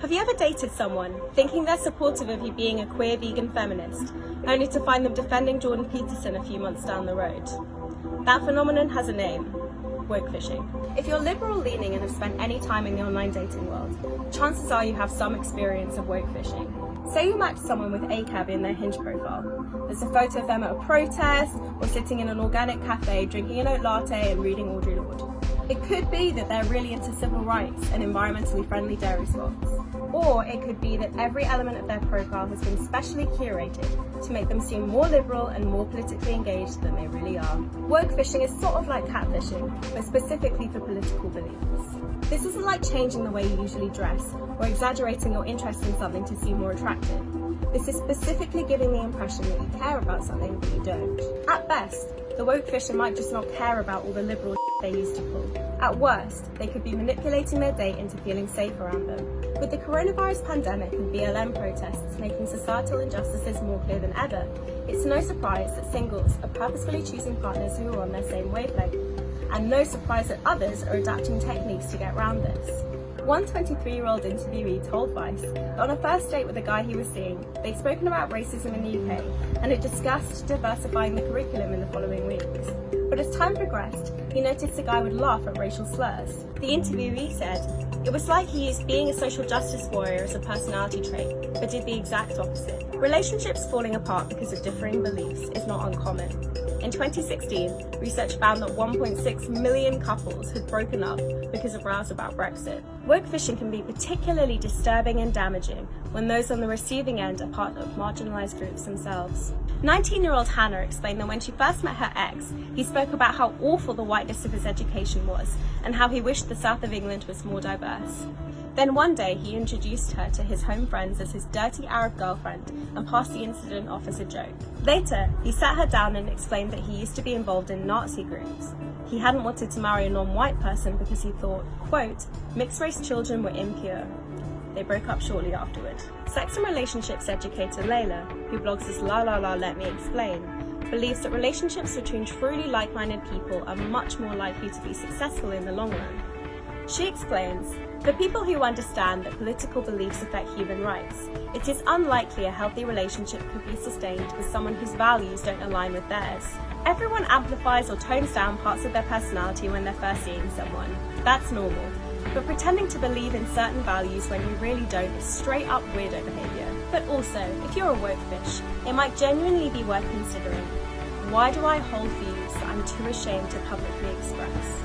Have you ever dated someone, thinking they're supportive of you being a queer vegan feminist, only to find them defending Jordan Peterson a few months down the road? That phenomenon has a name: woke fishing. If you're liberal leaning and have spent any time in the online dating world, chances are you have some experience of woke fishing. Say you match someone with ACAB in their Hinge profile. There's a photo of them at a protest, or sitting in an organic cafe drinking an oat latte and reading Audre Lorde. It could be that they're really into civil rights and environmentally friendly dairy swaps. Or it could be that every element of their profile has been specially curated to make them seem more liberal and more politically engaged than they really are. Woke fishing is sort of like catfishing, but specifically for political beliefs. This isn't like changing the way you usually dress or exaggerating your interest in something to seem more attractive. This is specifically giving the impression that you care about something that you don't. At best, the woke fisher might just not care about all the liberal they used to pull. At worst, they could be manipulating their date into feeling safe around them. With the coronavirus pandemic and BLM protests making societal injustices more clear than ever, it's no surprise that singles are purposefully choosing partners who are on their same wavelength. And no surprise that others are adapting techniques to get around this. One 23-year-old interviewee told Vice that on a first date with a guy he was seeing, they'd spoken about racism in the UK and had discussed diversifying the curriculum in the following weeks. But as time progressed, he noticed the guy would laugh at racial slurs. The interviewee said, "It was like he used being a social justice warrior as a personality trait, but did the exact opposite." Relationships falling apart because of differing beliefs is not uncommon. In 2016, research found that 1.6 million couples had broken up because of rows about Brexit. Woke fishing can be particularly disturbing and damaging when those on the receiving end are part of marginalised groups themselves. 19-year-old Hannah explained that when she first met her ex, he spoke about how awful the whiteness of his education was and how he wished the south of England was more diverse. Then one day he introduced her to his home friends as his dirty Arab girlfriend and passed the incident off as a joke. Later, he sat her down and explained that he used to be involved in Nazi groups. He hadn't wanted to marry a non-white person because he thought, quote, mixed-race children were impure. They broke up shortly afterward. Sex and relationships educator Layla, who blogs as La La La Let Me Explain, believes that relationships between truly like-minded people are much more likely to be successful in the long run. She explains, for people who understand that political beliefs affect human rights, it is unlikely a healthy relationship could be sustained with someone whose values don't align with theirs. Everyone amplifies or tones down parts of their personality when they're first seeing someone. That's normal. But pretending to believe in certain values when you really don't is straight up weirdo behaviour. But also, if you're a woke fish, it might genuinely be worth considering. Why do I hold views that I'm too ashamed to publicly express?